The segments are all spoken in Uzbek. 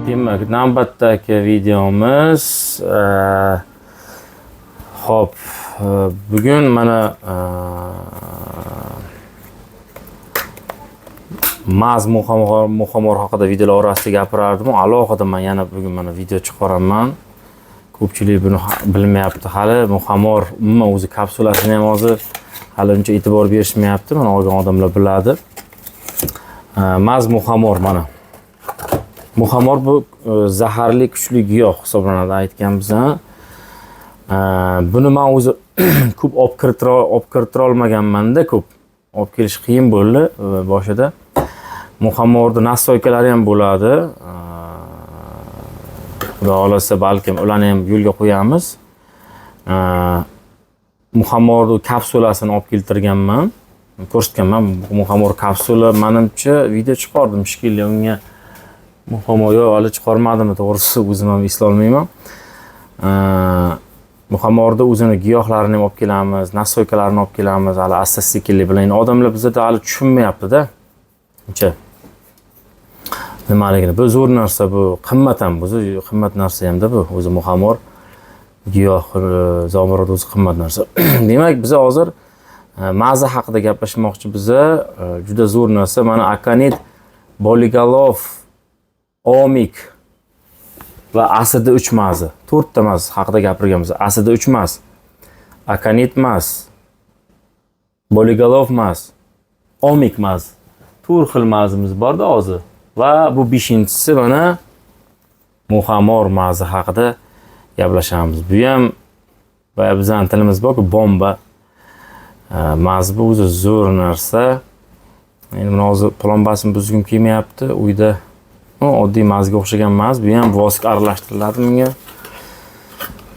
Demak, navbatdagi videomiz hop, bugun mana maz muhamor haqida videolar orasida gapirardim. Alohida men yana bugun mana video chiqaraman. Ko'pchilik buni bilmayapti hali. Muhamor umuman o'zi kapsulasini ham hozir hali uncha e'tibor berishmayapti. Mana olgan odamlar biladi. Maz muhamor mana. Muhamor bu zaharli kuchli giyoh hisoblanadi aytganmiz. Buni men o'zi ko'p olib kiritira olmaganman-da, ko'p olib kelish qiyin bo'ldi boshida. Muhamorda nasoykalari ham bo'ladi. Xudo xolasa balkim ularni ham yo'lga qo'yamiz. Muhamorda kapsulasini olib keltirganman. Ko'rsatganman. Muhamor kapsula menimcha video chiqardim shekilli unga. Muhamor yo'q, hali chiqarmadimmi, to'g'risi o'zim ham eslolmayman. Muhamorda o'zini giyohlarini ham olib kelamiz, nasoykalarini olib kelamiz. Hali asta-sekinlik bilan odamlar bizda hali tushunmayapti-da. Uncha nimaligini. Bu zo'r narsa, bu qimmat ham, bu qimmat narsa hamda bu o'zi muhamor giyoh zomirot o'zi qimmat narsa. Demak, biz hozir maza haqida gaplashmoqchi. Biza juda zo'r narsa. Mana akanit, boligalov, omik va asidi 3 mazi. 4 ta maz haqida gapirganmiz. Asidi 3 maz. Akanit maz. Boligalov maz. Omik maz. 4 xil mazimiz bor-da hozir. Va bu 5-inchisi mana muhamor mazi haqida gaplashamiz. Bu ham va bizning tilimiz bor-ku bomba. Maz bu o'zi zo'r narsa. Endi men hozir plombasim buzgim kelmayapti. Uyda oddiy mazga o'xshagan maz, bu ham vosk aralashtiriladi bunga.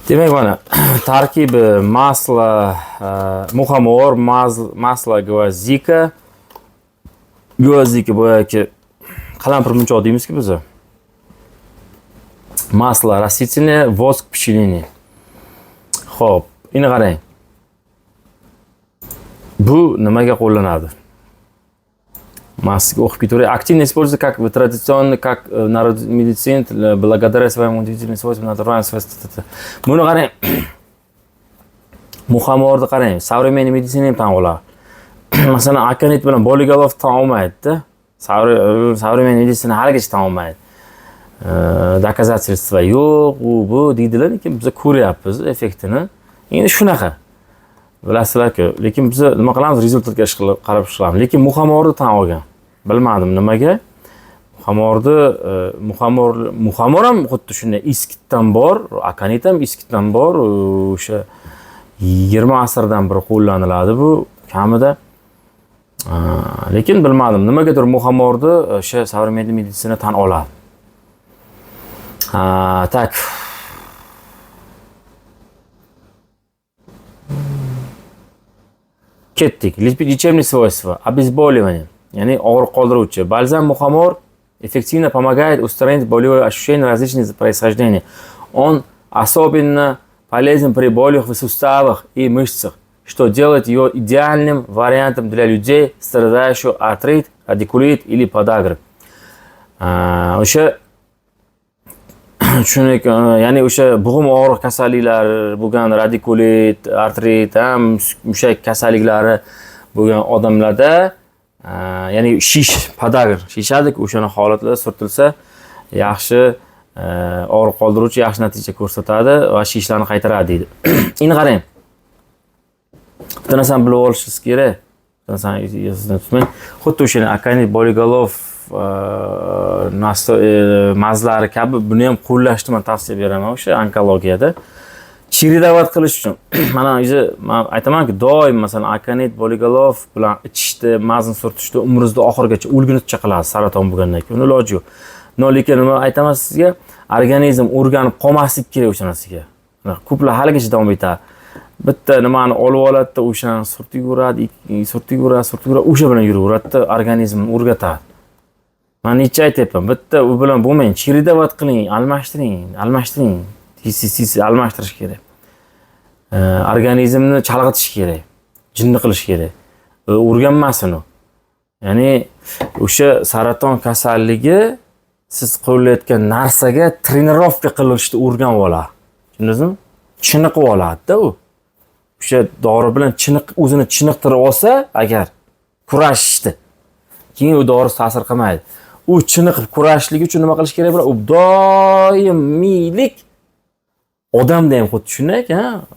Demak mana tarkibi masla, muhamor, masla, gvozika. Gvozika boyagi qalampir munchoq deymiz-ku biz. Masla растительное, vosk пчелиный. Xo'p, endi qarang. Bu nimaga qo'llanadi? Массовый ох, который активно используется как традиционно, как народная медицина, благодаря своим удивительным свойствам, натуральным свойствам. Buni qarang. Muhamorni qarang, современный meditsina ham tan oladi. Masalan, akanit bilan boligalov tan olmaydi-da. Современный meditsina haligacha tan olmaydi. Доказательства yo'q, u bu deydilar, lekin biz ko'ryapmiz effektini. Endi shunaqa. Bilasizlar-ku, lekin biz nima qilamiz? Rezultatga qarab ishlaymiz. Lekin muhamorni tan olgan. Bilmadim nimaga. Muhamor ham xuddi shunday iskitdan bor, akanit ham iskitdan bor. O'sha 20 asrdan beri qo'llaniladi bu kamida. Lekin bilmadim nimagadir muhamorni o'sha современный meditsina tan oladi. Tak. Ketdik. Лечебные свойства, обезболивание, yani og'riq qoldiruvchi. Balzam muhamor эффективно помогает устранить болевые ощущения различных происхождений. Он особенно полезен при болях в суставах и мышцах, что делает его идеальным вариантом для людей, страдающих артрит, радикулит или подагра. O'sha tushunlik, ya'ni o'sha bo'g'im og'riq kasalliklari bo'lgan radikulit, artrit, ham mushak kasalliklari bo'lgan odamlarda, ya'ni shish, podagr, shishadek o'shana holatlarda surtilsa yaxshi og'riq qoldiruvchi, yaxshi natija ko'rsatadi va shishlarni qaytaradi deydi. Endi qarang. Bitta narsani bilib olishingiz kerak. Bitta narsani yozishni tutmang. Xuddi o'sha akanit, boligalov mazlari kabi buni ham qo'llashni men tavsiya beraman o'sha onkologiyada. Chiridovat qilish uchun. Mana men aytamanki, doim masalan akanit, boligalov bilan ichishda, mazni surtishda umringizda oxirgacha o'lguncha qilasiz saraton bo'lgandan keyin. Uni iloji yo'q. Lekin nima aytaman sizga? Organizm o'rganib qolmaslik kerak o'sha narsaga. Ko'plar haligacha davom etadi. Bitta nimani olib oladi, o'shani surtaveradi, o'sha bilan yuraveradi, organizmni o'rgatadi. Men necha aytyapman, bitta u bilan bo'lmaydi. Chiridovat qiling, almashtiring. Tez almashtirish kerak. Organizmni chalg'itish kerak. Jinni qilish kerak. O'rganmasin u. Ya'ni o'sha saraton kasalligi siz qo'llayotgan narsaga trenirovka qilishni o'rganib oladi. Tushundingizmi? Chiniqib oladida u. O'sha dori bilan o'zini chiniqtirib olsa, agar kurashishdi, keyin u dori ta'sir qilmaydi. U chiniqib kurashishligi uchun nima qilish kerak bo'ladi? U doimiylik odamda ham xuddi shunday,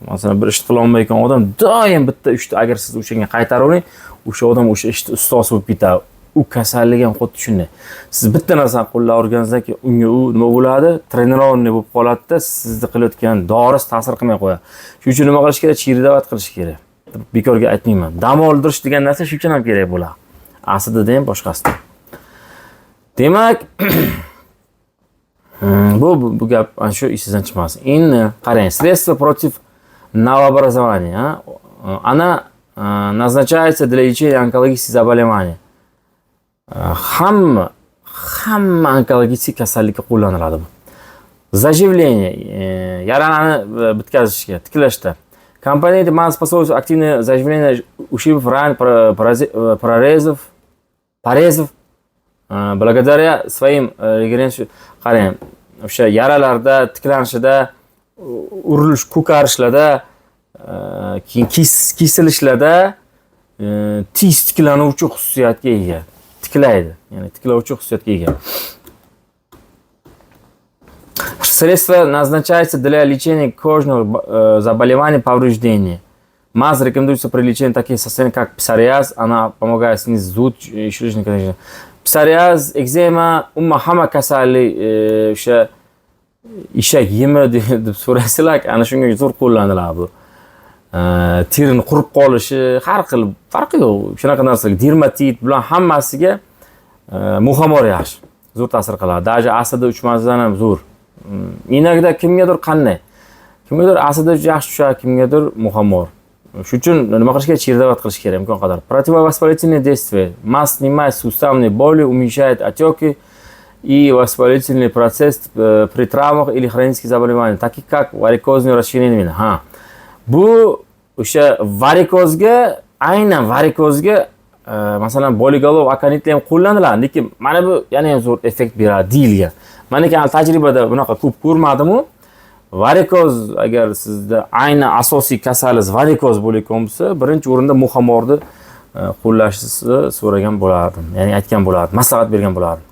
masalan, bir ish qila olmayotgan odam doim bitta ishni agar siz o'shanga qaytaravering, o'sha odam o'sha ishni ustozi bo'lib ketadi. U kasallik ham xuddi shunday. Siz bitta narsani qo'llab o'rgansangiz, unga u nima bo'ladi? Trenirovanniy bo'lib qoladi-da, sizni qilayotgan dorisi ta'sir qilmay qo'yadi. Shuning uchun nima qilish kerak? Chiridavat qilish kerak. Bekorga aytmayman. Dam oldirish degan narsa shu uchun ham kerak bo'ladi. Aslida ham boshqasida. Demak, bu gap ana shu ishingizdan chiqmasin. Endi qarang, средства против новообразования, она назначается для лечения онкологических заболеваний. Hamma onkologik kasallikka qo'llaniladi bu. Zajivlение, yarani bitkazishga, tiklashda. Компания имеет способность активное заживление ушибов, ран, порезов, благодаря своим регенерациям. Qarang, o'sha yaralarda, tiklanishida, urilish, ko'karishlarda, keyin kesilishlarda tez tiklanuvchi xususiyatga ega. Tiklaydi, ya'ni tiklovchi xususiyatga ega. Средство назначается для лечения кожных заболеваний, повреждений. МАЗ рекомендуется при лечении таких состояний, как псориаз. Она помогает снизить зуд и шелушный конечность. Psoriaz, ekzema, hamma kasallik o'sha eshak yemi deb so'rasizlar, ana shunga zo'r qo'llaniladi bu. Terini qurib qolishi, har xil farqi yo'q. Shunaqa narsaga dermatit bilan hammasiga muhamor yaxshi. Zo'r ta'sir qiladi. Даже asidi uchmasdan ham zo'r. Inakda kimgadir qanday? Kimgadir asidi yaxshi tushadi, kimgadir muhamor. Shuning uchun nima qilish kerak? Chiridavat qilish kerak imkon qadar. Противовоспалительные действия. Масс снимает суставные боли, уменьшает отеки и воспалительный процесс при травмах или хронических заболеваниях, таких как варикозное расширение вен. Bu o'sha varikozga, aynan varikozga masalan Boligolov akanitlar ham qo'llaniladi, lekin mana bu yana ham zo'r effekt beradi deyilgan. Men tajribada bunaqa ko'p ko'rmadim-ku. Varikoz, agar sizda aynan asosiy kasalingiz varikoz bo'layotgan bo'lsa, birinchi o'rinda muhamorni qo'llashingizni so'ragan bo'lardim. Ya'ni aytgan bo'lardim, maslahat bergan bo'lardim.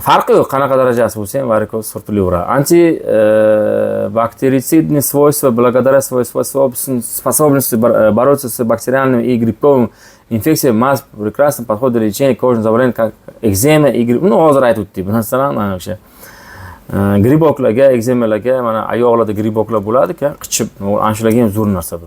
Farqi yo'q, qanaqa darajasi bo'lsa ham varikoz surtilaveradi. Антибактерицидные свойства, благодаря своей способности бороться с бактериальными и грибковыми инфекциями, МАЗ прекрасно подходит для лечения кожных заболеваний, как экзема и гриб. Hozir aytib o'tdik. Bu narsalarni o'sha griboklarga, ekzemalarga, mana oyoqlarda griboklar bo'ladi-ku, qichib, ana shularga ham zo'r narsa bu.